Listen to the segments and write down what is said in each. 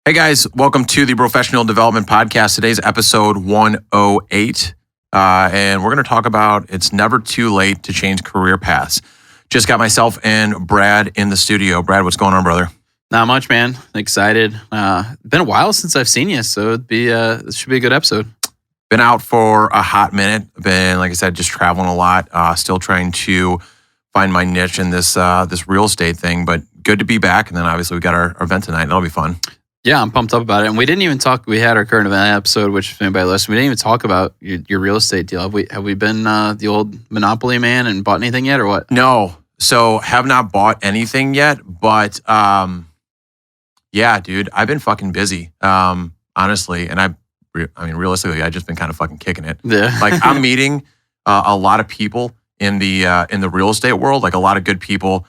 Hey guys, welcome to the Brofessional Development Podcast. Today's episode 108, and we're going to talk about it's never too late to change career paths. Just got myself and Brad in the studio. Brad, what's going on, brother? Not much, man. Excited. Been a while since I've seen you, so this should be a good episode. Been out for a hot minute. Been, like I said, just traveling a lot. Still trying to find my niche in this real estate thing, but good to be back. And then obviously we got our event tonight. That'll be fun. Yeah, I'm pumped up about it. And we didn't even talk. We had our current event episode, which if anybody listened, we didn't even talk about your real estate deal. Have we been the old Monopoly man and bought anything yet, or what? No. So have not bought anything yet, but yeah, dude, I've been fucking busy, honestly. And I mean, realistically, I've just been kind of fucking kicking it. Yeah. Like I'm meeting a lot of people in the real estate world, like a lot of good people.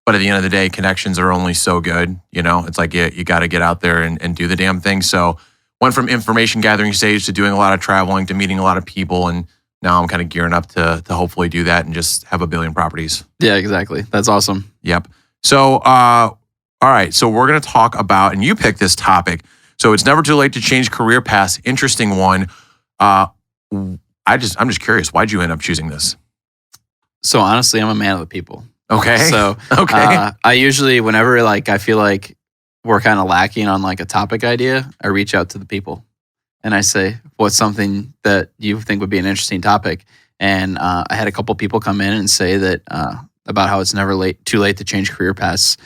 But at the end of the day, connections are only so good. You know, it's like you got to get out there and do the damn thing. So went from information gathering stage to doing a lot of traveling to meeting a lot of people. And now I'm kind of gearing up to hopefully do that and just have a billion properties. Yeah, exactly. That's awesome. Yep. So, all right. So we're going to talk about, and you picked this topic. So it's never too late to change career paths. Interesting one. I'm just curious. Why'd you end up choosing this? So honestly, I'm a man of the people. Okay. So I usually, whenever I feel like we're kind of lacking on like a topic idea, I reach out to the people and I say, what's something that you think would be an interesting topic? And I had a couple people come in and say that about how it's never too late to change career paths,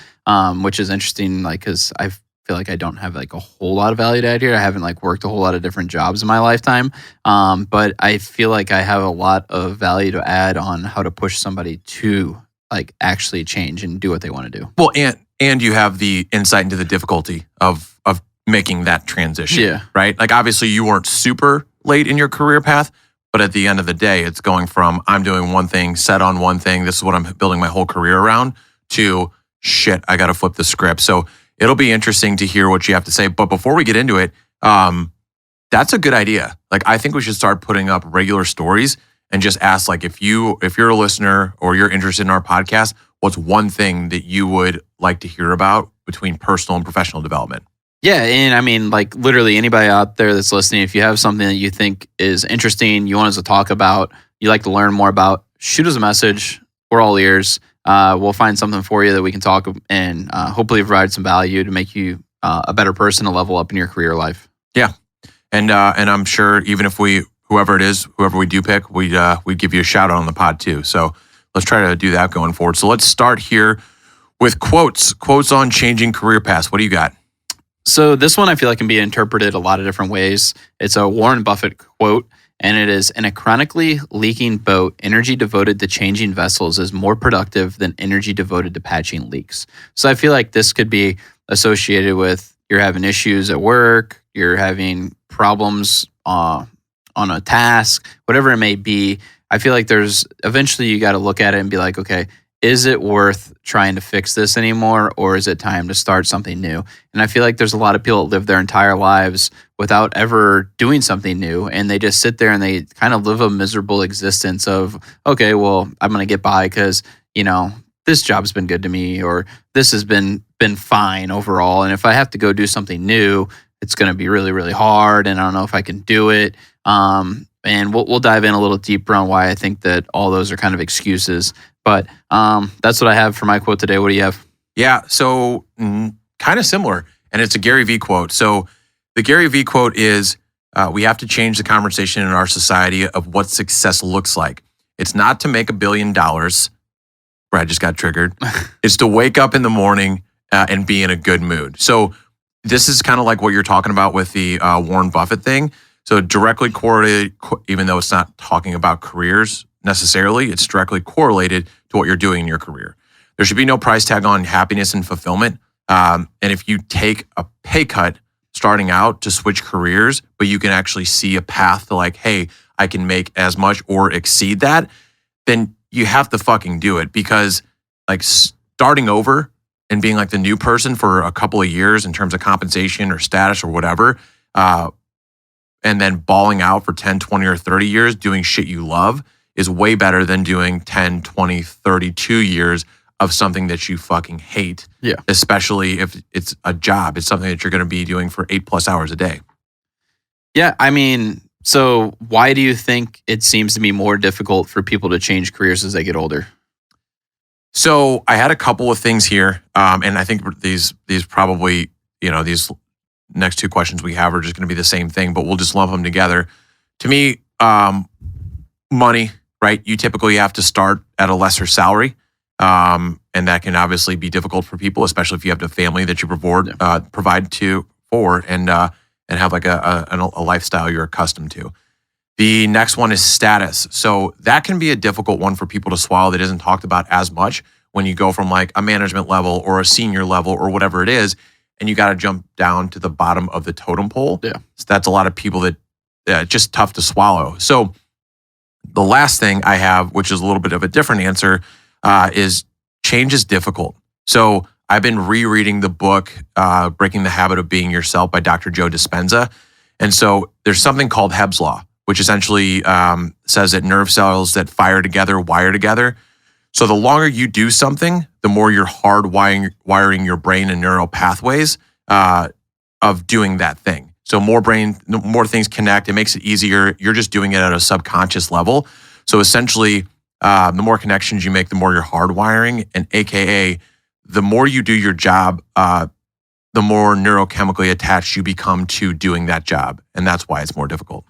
which is interesting. Like, cause I feel like I don't have like a whole lot of value to add here. I haven't like worked a whole lot of different jobs in my lifetime. But I feel like I have a lot of value to add on how to push somebody to like actually change and do what they want to do. Well, and you have the insight into the difficulty of making that transition. Yeah. Right? Like obviously you weren't super late in your career path, but at the end of the day, it's going from I'm doing one thing, set on one thing, this is what I'm building my whole career around, to shit, I got to flip the script. So it'll be interesting to hear what you have to say. But before we get into it, that's a good idea. Like I think we should start putting up regular stories and just ask, like, if you're a listener or you're interested in our podcast, what's one thing that you would like to hear about between personal and professional development? Yeah, and I mean, like literally anybody out there that's listening, if you have something that you think is interesting, you want us to talk about, you like to learn more about, shoot us a message. We're all ears. We'll find something for you that we can talk and hopefully provide some value to make you a better person to level up in your career life. Yeah, and I'm sure even if whoever we do pick, we'd give you a shout out on the pod too. So let's try to do that going forward. So let's start here with quotes on changing career paths. What do you got? So this one I feel like can be interpreted a lot of different ways. It's a Warren Buffett quote, and it is, "In a chronically leaking boat, energy devoted to changing vessels is more productive than energy devoted to patching leaks." So I feel like this could be associated with you're having issues at work, you're having problems on a task, whatever it may be. I feel like eventually you got to look at it and be like, okay, is it worth trying to fix this anymore, or is it time to start something new? And I feel like there's a lot of people that live their entire lives without ever doing something new, and they just sit there and they kind of live a miserable existence of, okay, well, I'm going to get by because, this job's been good to me, or this has been fine overall. And if I have to go do something new, it's going to be really, really hard, and I don't know if I can do it. And we'll dive in a little deeper on why I think that all those are kind of excuses. But that's what I have for my quote today. What do you have? Yeah, so kind of similar, and it's a Gary Vee quote. So the Gary Vee quote is, we have to change the conversation in our society of what success looks like. It's not to make $1 billion. Brad just got triggered. It's to wake up in the morning and be in a good mood. So this is kind of like what you're talking about with the Warren Buffett thing. So directly correlated, even though it's not talking about careers necessarily, it's directly correlated to what you're doing in your career. There should be no price tag on happiness and fulfillment. And if you take a pay cut starting out to switch careers, but you can actually see a path to like, hey, I can make as much or exceed that, then you have to fucking do it, because like starting over and being like the new person for a couple of years in terms of compensation or status or whatever, and then balling out for 10, 20, or 30 years doing shit you love is way better than doing 10, 20, 32 years of something that you fucking hate. Yeah. Especially if it's a job. It's something that you're going to be doing for 8+ hours a day. Yeah. I mean, so why do you think it seems to be more difficult for people to change careers as they get older? So I had a couple of things here. And I think these probably, these next two questions we have are just going to be the same thing, but we'll just lump them together. To me, money, right? You typically have to start at a lesser salary. And that can obviously be difficult for people, especially if you have a family that you provide for and have like a lifestyle you're accustomed to. The next one is status. So that can be a difficult one for people to swallow that isn't talked about as much when you go from like a management level or a senior level or whatever it is, and you got to jump down to the bottom of the totem pole. Yeah. So that's a lot of people that just tough to swallow. So the last thing I have, which is a little bit of a different answer, is change is difficult. So I've been rereading the book, Breaking the Habit of Being Yourself by Dr. Joe Dispenza. And so there's something called Hebb's Law, which essentially says that nerve cells that fire together wire together. So the longer you do something, the more you're wiring your brain and neural pathways of doing that thing. So more things connect. It makes it easier. You're just doing it at a subconscious level. So essentially, the more connections you make, the more you're hardwiring, and AKA, the more you do your job, the more neurochemically attached you become to doing that job. And that's why it's more difficult.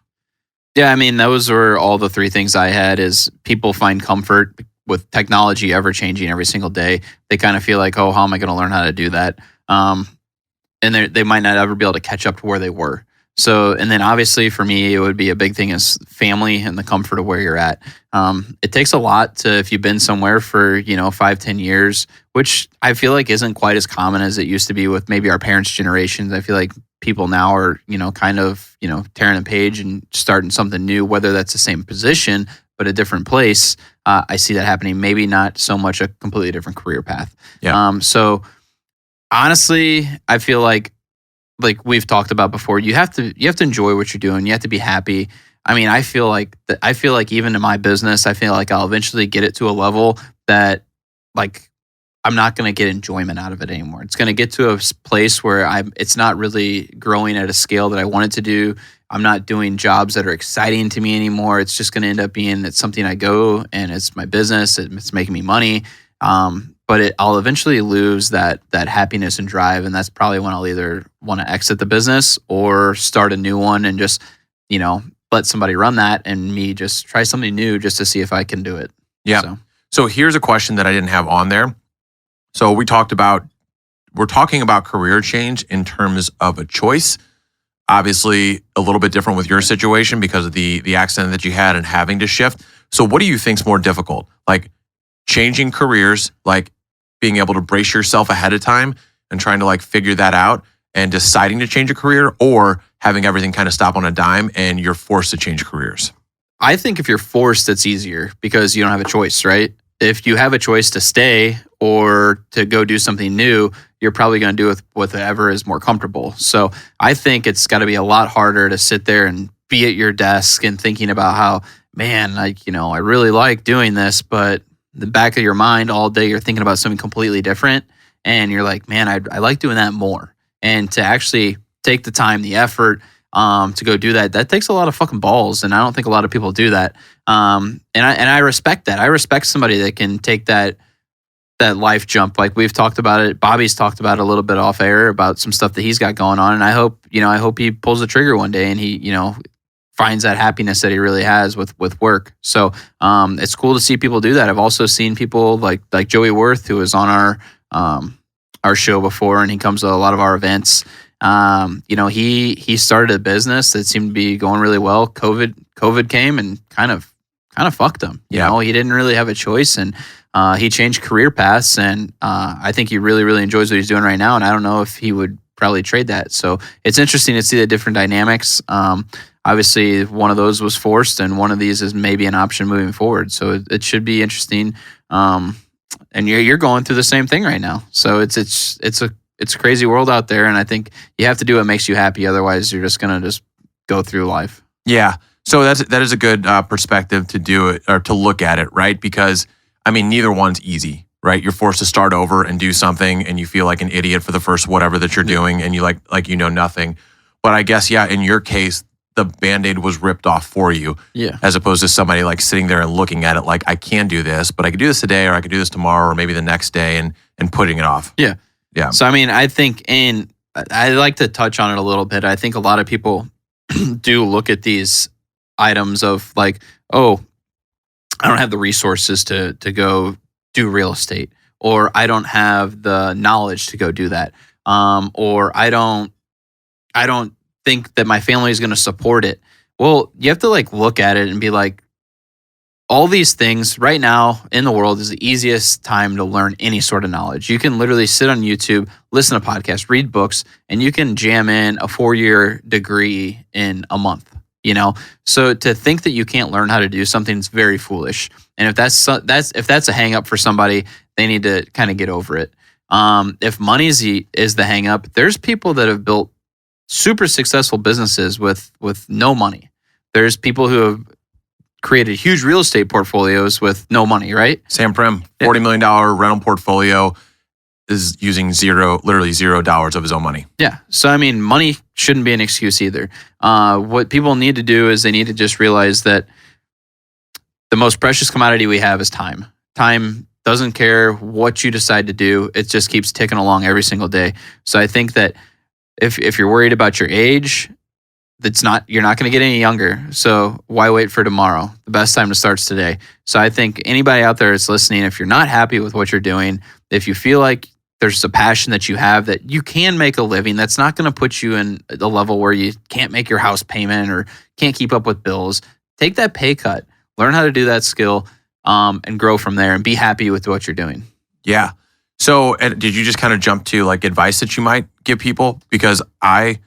Yeah, I mean, those were all the three things I had is people find comfort with technology ever changing every single day. They kind of feel like, oh, how am I going to learn how to do that? And they might not ever be able to catch up to where they were. So, and then obviously for me, it would be a big thing is family and the comfort of where you're at. It takes a lot if you've been somewhere for, 5-10 years, which I feel like isn't quite as common as it used to be with maybe our parents' generations. I feel like people now are, tearing a page and starting something new, whether that's the same position, but a different place. I see that happening. Maybe not so much a completely different career path. Yeah. So honestly, I feel like we've talked about before, you have to enjoy what you're doing. You have to be happy. I mean, I feel like even in my business, I feel like I'll eventually get it to a level that like I'm not going to get enjoyment out of it anymore. It's going to get to a place where it's not really growing at a scale that I want it to do. I'm not doing jobs that are exciting to me anymore. It's just going to end up being it's something I go and it's my business. It's making me money. But I'll eventually lose that happiness and drive, and that's probably when I'll either want to exit the business or start a new one and just, let somebody run that and me just try something new just to see if I can do it. Yeah. So here's a question that I didn't have on there. So we're talking about career change in terms of a choice. Obviously, a little bit different with your situation because of the accident that you had and having to shift. So what do you think's more difficult? Like changing careers, like being able to brace yourself ahead of time and trying to like figure that out and deciding to change a career, or having everything kind of stop on a dime and you're forced to change careers? I think if you're forced, it's easier because you don't have a choice, right? If you have a choice to stay or to go do something new, you're probably going to do it with whatever is more comfortable. So I think it's got to be a lot harder to sit there and be at your desk and thinking about how, man, I really like doing this, but the back of your mind all day, you're thinking about something completely different. And you're like, man, I like doing that more. And to actually take the time, the effort to go do that takes a lot of fucking balls. And I don't think a lot of people do that. And I respect that. I respect somebody that can take that life jump. Like we've talked about it. Bobby's talked about it a little bit off air about some stuff that he's got going on. And I hope he pulls the trigger one day and he, finds that happiness that he really has with work. So it's cool to see people do that. I've also seen people like Joey Worth, who was on our show before, and he comes to a lot of our events. He started a business that seemed to be going really well. COVID came and kind of fucked him. You know, he didn't really have a choice, and he changed career paths. And I think he really, really enjoys what he's doing right now. And I don't know if he would probably trade that. So it's interesting to see the different dynamics. Obviously, one of those was forced, and one of these is maybe an option moving forward. So it should be interesting. And you're going through the same thing right now. So it's a crazy world out there, and I think you have to do what makes you happy. Otherwise, you're just gonna go through life. Yeah. So that is a good perspective to do it or to look at it, right? Because I mean, neither one's easy, right? You're forced to start over and do something, and you feel like an idiot for the first whatever that you're doing, and you like you know nothing. But I guess, yeah, in your case, the Band-Aid was ripped off for you, as opposed to somebody like sitting there and looking at it like, I can do this, but I could do this today, or I could do this tomorrow, or maybe the next day, and putting it off. Yeah. Yeah. So, I mean, I think, and I like to touch on it a little bit. I think a lot of people do look at these items of like, oh, I don't have the resources to go do real estate, or I don't have the knowledge to go do that, or I don't think that my family is going to support it. Well, you have to like look at it and be like, all these things right now in the world is the easiest time to learn any sort of knowledge. You can literally sit on YouTube, listen to podcasts, read books, and you can jam in a 4-year degree in a month. You know, so to think that you can't learn how to do something is very foolish. And if that's a hang up for somebody, they need to kind of get over it. If money is the hang up, there's people that have built super successful businesses with no money. There's people who have created huge real estate portfolios with no money, right? Sam Prim, $40 million rental portfolio, is using literally $0 of his own money. Yeah. So, I mean, money shouldn't be an excuse either. What people need to do is they need to just realize that the most precious commodity we have is time. Time doesn't care what you decide to do. It just keeps ticking along every single day. So I think that if you're worried about your age, you're not going to get any younger. So why wait for tomorrow? The best time to start is today. So I think anybody out there that's listening, if you're not happy with what you're doing, if you feel like there's a passion that you have that you can make a living, that's not going to put you in the level where you can't make your house payment or can't keep up with bills, take that pay cut, learn how to do that skill, and grow from there and be happy with what you're doing. Yeah. So did you just kind of jump to like advice that you might give people? Because I'm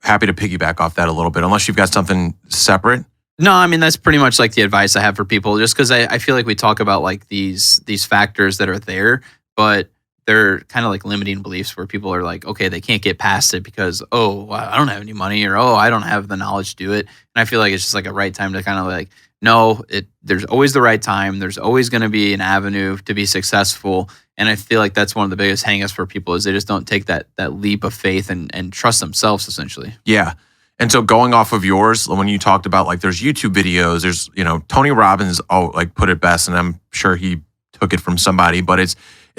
happy to piggyback off that a little bit, unless you've got something separate. No, I mean, that's pretty much like the advice I have for people, just because I feel like we talk about like these factors that are there, but they're kind of like limiting beliefs where people are like, okay, they can't get past it because, oh, I don't have any money, or, oh, I don't have the knowledge to do it. And I feel like it's just like a right time to kind of like, no, there's always the right time. There's always going to be an avenue to be successful. And I feel like that's one of the biggest hangups for people is they just don't take that leap of faith and trust themselves, essentially. Yeah. And so going off of yours, when you talked about like there's YouTube videos, there's, Tony Robbins like put it best, and I'm sure he took it from somebody, but it's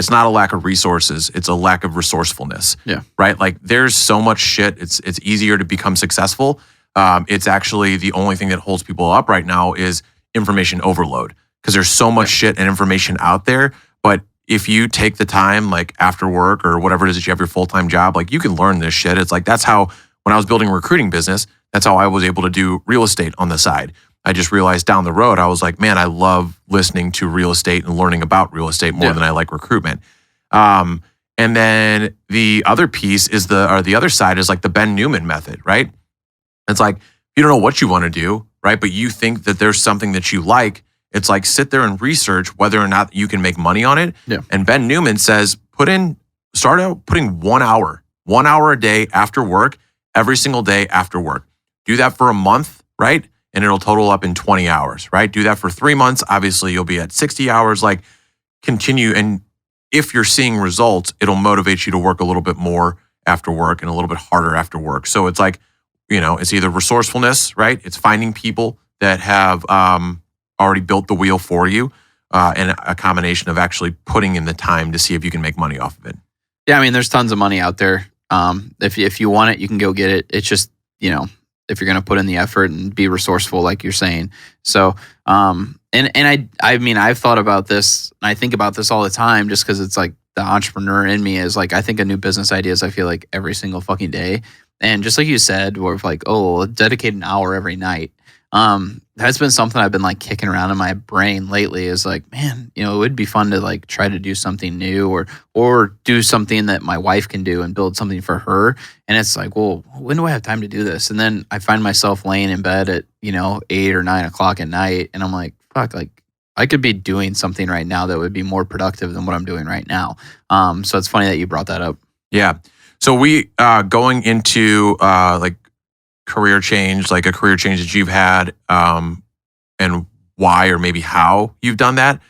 not a lack of resources. It's a lack of resourcefulness. Yeah. Right? Like there's so much shit. It's easier to become successful. It's actually the only thing that holds people up right now is information overload, because there's so much shit and information out there. But if you take the time, like after work or whatever it is that you have your full-time job, like you can learn this shit. It's like, that's how, when I was building a recruiting business, that's how I was able to do real estate on the side. I just realized down the road, I was like, man, I love listening to real estate and learning about real estate more than I like recruitment. And then the other piece is the other side is like the Ben Newman method, right? It's like, you don't know what you want to do, right? But you think that there's something that you like. It's like, sit there and research whether or not you can make money on it. Yeah. And Ben Newman says, start out putting 1 hour a day after work, every single day after work. Do that for a month, right? And it'll total up in 20 hours, right? Do that for 3 months. Obviously, you'll be at 60 hours. Like, continue. And if you're seeing results, it'll motivate you to work a little bit more after work and a little bit harder after work. So it's like, it's either resourcefulness, right? It's finding people that have already built the wheel for you, and a combination of actually putting in the time to see if you can make money off of it. Yeah, I mean, there's tons of money out there. If you want it, you can go get it. It's just, if you're going to put in the effort and be resourceful, like you're saying. So, and I mean, I've thought about this, and I think about this all the time, just because it's like the entrepreneur in me is like, I think of new business ideas, I feel like every single fucking day. And just like you said, where like, oh, dedicate an hour every night. That's been something I've been like kicking around in my brain lately, is like, man, it would be fun to like try to do something new or do something that my wife can do and build something for her. And it's like, well, when do I have time to do this? And then I find myself laying in bed at, 8 or 9 o'clock at night. And I'm like, fuck, like I could be doing something right now that would be more productive than what I'm doing right now. So it's funny that you brought that up. Yeah. So we, going into, like, career change, like a career change that you've had, and why or maybe how you've done that.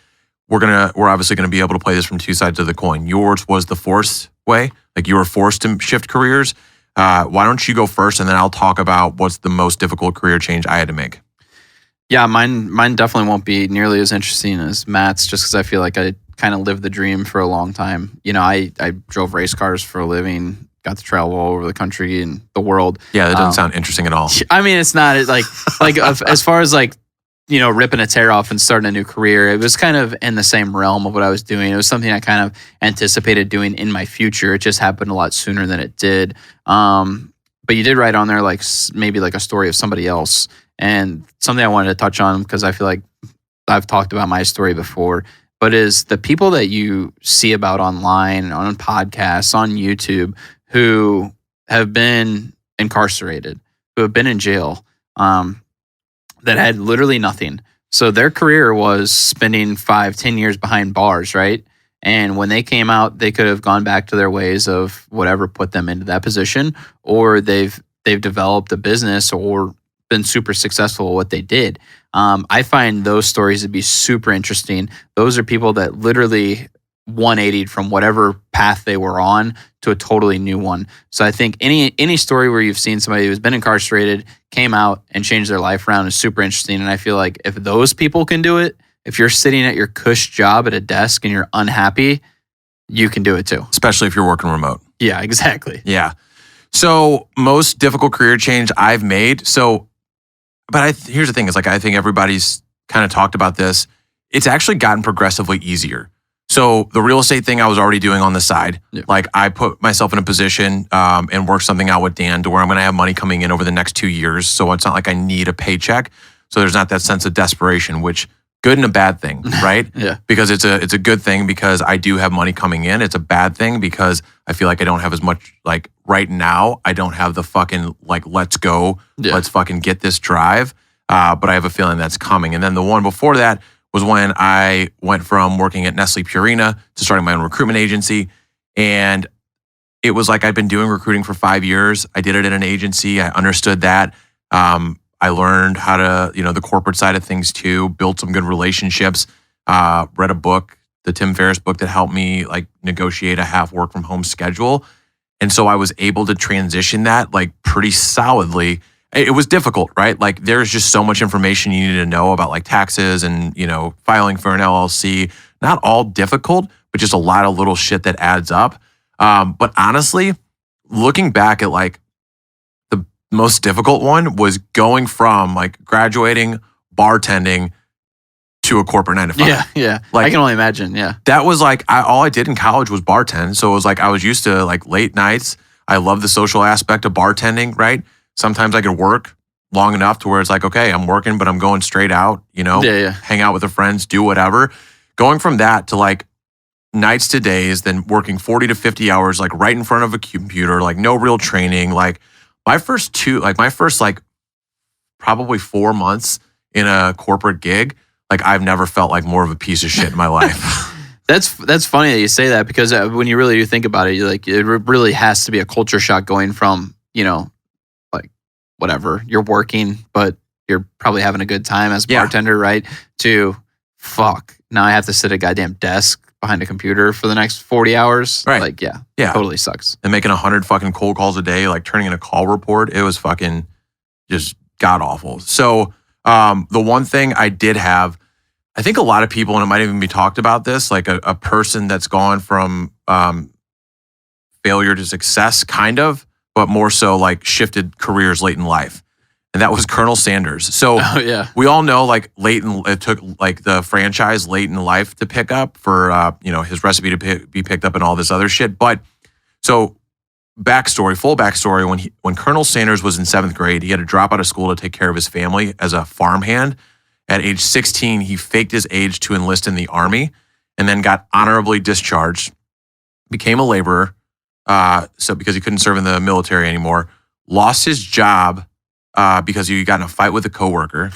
we're obviously gonna be able to play this from two sides of the coin. Yours was the forced way, like you were forced to shift careers. Why don't you go first, and then I'll talk about what's the most difficult career change I had to make. Yeah, mine definitely won't be nearly as interesting as Matt's, just because I feel like I kind of lived the dream for a long time. I drove race cars for a living, got to travel all over the country and the world. Yeah, that doesn't sound interesting at all. I mean, it's not like as far as like, ripping a tear off and starting a new career, it was kind of in the same realm of what I was doing. It was something I kind of anticipated doing in my future. It just happened a lot sooner than it did. But you did write on there like maybe like a story of somebody else, and something I wanted to touch on because I feel like I've talked about my story before, but is the people that you see about online, on podcasts, on YouTube, who have been incarcerated, who have been in jail, that had literally nothing. So their career was spending 5-10 years behind bars, right? And when they came out, they could have gone back to their ways of whatever put them into that position, or they've developed a business or been super successful at what they did. I find those stories to be super interesting. Those are people that literally 180'd from whatever path they were on to a totally new one. So I think any story where you've seen somebody who's been incarcerated, came out and changed their life around is super interesting. And I feel like if those people can do it, if you're sitting at your cush job at a desk and you're unhappy, you can do it too. Especially if you're working remote. Yeah, exactly. Yeah. So most difficult career change I've made. But here's the thing, is like I think everybody's kind of talked about this. It's actually gotten progressively easier. So the real estate thing I was already doing on the side. Yeah. Like I put myself in a position and worked something out with Dan to where I'm going to have money coming in over the next 2 years. So it's not like I need a paycheck. So there's not that sense of desperation, which good and a bad thing, right? Yeah. Because it's a good thing because I do have money coming in. It's a bad thing because I feel like I don't have as much, like right now, I don't have the fucking like, let's go, let's fucking get this drive. But I have a feeling that's coming. And then the one before that was when I went from working at Nestle Purina to starting my own recruitment agency. And it was like I'd been doing recruiting for 5 years. I did it at an agency. I understood that. I learned how to, the corporate side of things too, built some good relationships, read a book, the Tim Ferriss book that helped me like negotiate a half work from home schedule. And so I was able to transition that like pretty solidly. It was difficult, right? Like there's just so much information you need to know about like taxes and, filing for an LLC. Not all difficult, but just a lot of little shit that adds up. But honestly, looking back at like the most difficult one was going from like graduating, bartending to a corporate 9 to 5. Yeah. Like, I can only imagine. Yeah. That was like, all I did in college was bartend. So it was like, I was used to like late nights. I love the social aspect of bartending, right? Sometimes I could work long enough to where it's like, okay, I'm working, but I'm going straight out, hang out with the friends, do whatever. Going from that to like nights to days, then working 40 to 50 hours, like right in front of a computer, like no real training. Like my first probably 4 months in a corporate gig, like I've never felt like more of a piece of shit in my life. That's funny that you say that because when you really do think about it, it really has to be a culture shock going from, like whatever, you're working, but you're probably having a good time as a bartender, right? To fuck, now I have to sit at a goddamn desk behind a computer for the next 40 hours. Right. Like, yeah, totally sucks. And making 100 fucking cold calls a day, like turning in a call report, it was fucking just god awful. So the one thing I did have, I think a lot of people, and it might even be talked about this, like a person that's gone from failure to success, kind of, but more so like shifted careers late in life. And that was Colonel Sanders. So we all know like it took like the franchise late in life to pick up for, his recipe to be picked up and all this other shit. But so full backstory, when Colonel Sanders was in 7th grade, he had to drop out of school to take care of his family as a farmhand. At age 16, he faked his age to enlist in the Army and then got honorably discharged, became a laborer, so because he couldn't serve in the military anymore, lost his job because he got in a fight with a coworker,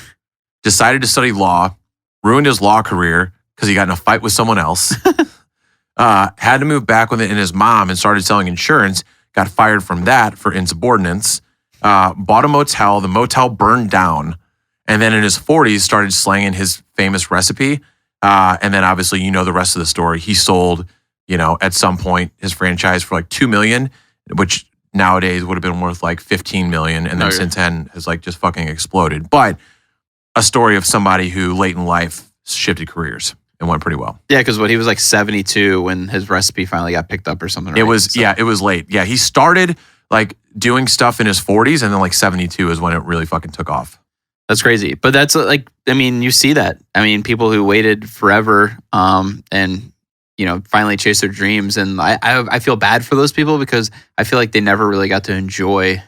decided to study law, ruined his law career because he got in a fight with someone else, had to move back with it and his mom and started selling insurance, got fired from that for insubordinance, bought a motel, the motel burned down, and then in his 40s started slanging his famous recipe. And then obviously, you know, the rest of the story. He sold, you know, at some point his franchise for like $2 million, which nowadays would have been worth like $15 million. And then since then has like just fucking exploded. But a story of somebody who late in life shifted careers and went pretty well. Yeah, because he was like 72 when his recipe finally got picked up or something. Right? It was, it was late. Yeah, he started like doing stuff in his 40s, and then like 72 is when it really fucking took off. That's crazy. But that's like, I mean, you see that. I mean, people who waited forever and, you know, finally chased their dreams. And I feel bad for those people because I feel like they never really got to enjoy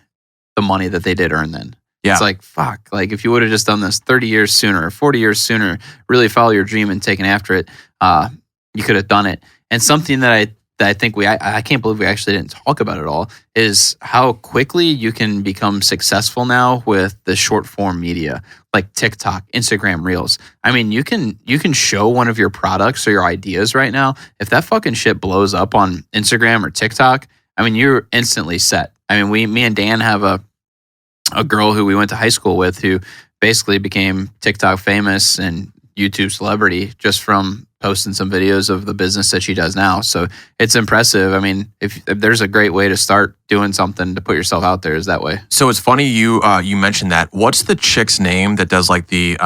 the money that they did earn then. Yeah. It's like, fuck, like if you would have just done this 30 years sooner, or 40 years sooner, really follow your dream and taken after it, you could have done it. And something that I think I can't believe we actually didn't talk about at all is how quickly you can become successful now with the short form media like TikTok, Instagram Reels. I mean, you can show one of your products or your ideas right now. If that fucking shit blows up on Instagram or TikTok, I mean, you're instantly set. I mean, me and Dan have a girl who we went to high school with who basically became TikTok famous and YouTube celebrity just from posting some videos of the business that she does now. So it's impressive. I mean, if there's a great way to start doing something to put yourself out there is that way. So it's funny you mentioned that. What's the chick's name that does like the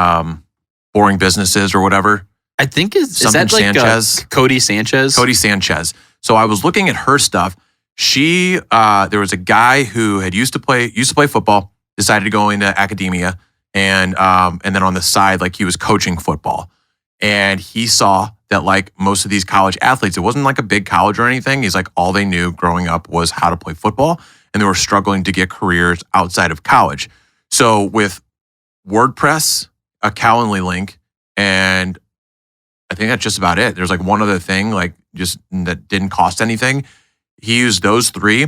boring businesses or whatever? I think is that like Sanchez? Cody Sanchez? Cody Sanchez. So I was looking at her stuff. She there was a guy who had used to play football, decided to go into academia, and then on the side, like he was coaching football. And he saw that like most of these college athletes, it wasn't like a big college or anything. He's like, all they knew growing up was how to play football, and they were struggling to get careers outside of college. So with WordPress, a Calendly link, and I think that's just about it. There's like one other thing, like just that didn't cost anything. He used those three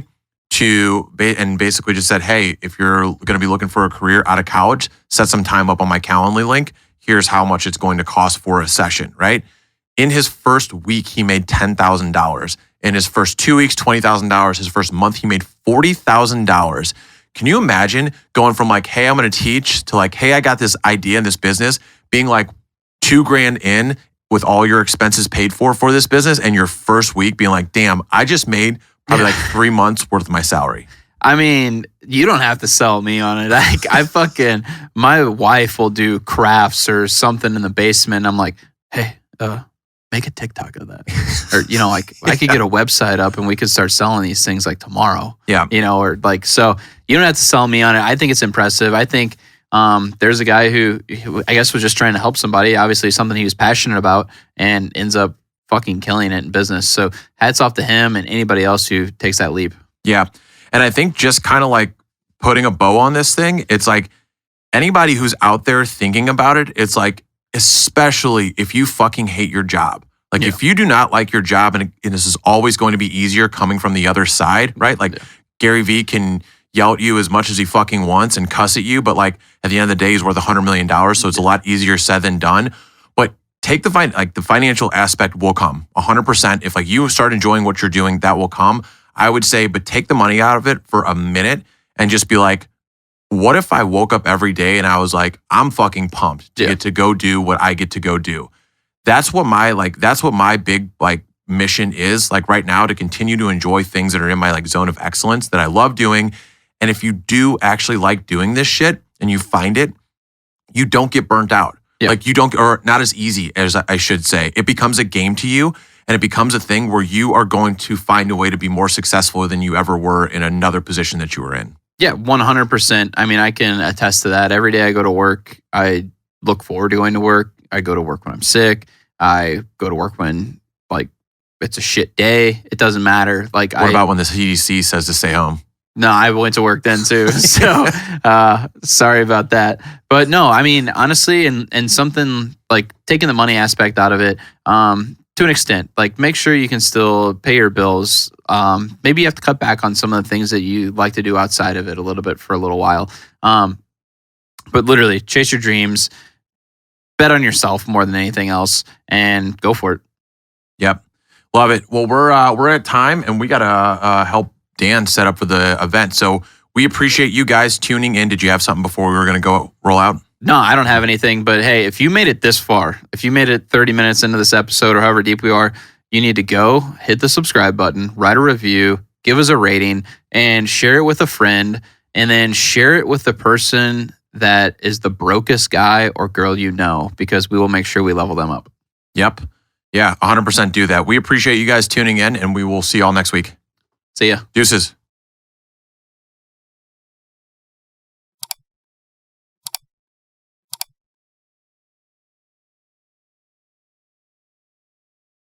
and basically just said, hey, if you're going to be looking for a career out of college, set some time up on my Calendly link. Here's how much it's going to cost for a session, right? In his first week, he made $10,000. In his first 2 weeks, $20,000. His first month, he made $40,000. Can you imagine going from like, hey, I'm going to teach to like, hey, I got this idea in this business, being like $2,000 in with all your expenses paid for this business, and your first week being like, damn, I just made probably like 3 months worth of my salary. I mean, you don't have to sell me on it. My wife will do crafts or something in the basement. I'm like, hey, make a TikTok of that. Or, you know, like I could get a website up and we could start selling these things like tomorrow. Yeah. You know, or like, so you don't have to sell me on it. I think it's impressive. I think there's a guy who I guess was just trying to help somebody, obviously something he was passionate about, and ends up fucking killing it in business. So hats off to him and anybody else who takes that leap. Yeah. And I think just kind of like putting a bow on this thing, it's like anybody who's out there thinking about it, it's like, especially if you fucking hate your job. Like if you do not like your job, and this is always going to be easier coming from the other side, right? Like Gary Vee can yell at you as much as he fucking wants and cuss at you, but like at the end of the day, he's worth $100 million. So it's a lot easier said than done. But take the financial aspect will come 100%. If like you start enjoying what you're doing, that will come. I would say, but take the money out of it for a minute and just be like, what if I woke up every day and I was like, I'm fucking pumped to get to go do what I get to go do. That's what my big like mission is like right now, to continue to enjoy things that are in my like zone of excellence that I love doing. And if you do actually like doing this shit and you find it, you don't get burnt out. Yeah. Like you don't, or not as easy as I should say. It becomes a game to you. And it becomes a thing where you are going to find a way to be more successful than you ever were in another position that you were in. Yeah, 100%. I mean, I can attest to that. Every day I go to work, I look forward to going to work. I go to work when I'm sick. I go to work when like it's a shit day. It doesn't matter. Like, what about when the CDC says to stay home? No, I went to work then too. So sorry about that. But no, I mean, honestly, and something like taking the money aspect out of it, to an extent, like make sure you can still pay your bills. Maybe you have to cut back on some of the things that you like to do outside of it a little bit for a little while. But literally chase your dreams, bet on yourself more than anything else, and go for it. Yep. Love it. Well, we're at time and we got to help Dan set up for the event. So we appreciate you guys tuning in. Did you have something before we were going to go roll out? No, I don't have anything. But hey, if you made it this far, if you made it 30 minutes into this episode or however deep we are, you need to go hit the subscribe button, write a review, give us a rating, and share it with a friend. And then share it with the person that is the brokest guy or girl you know, because we will make sure we level them up. Yep. Yeah, 100% do that. We appreciate you guys tuning in, and we will see you all next week. See ya. Deuces.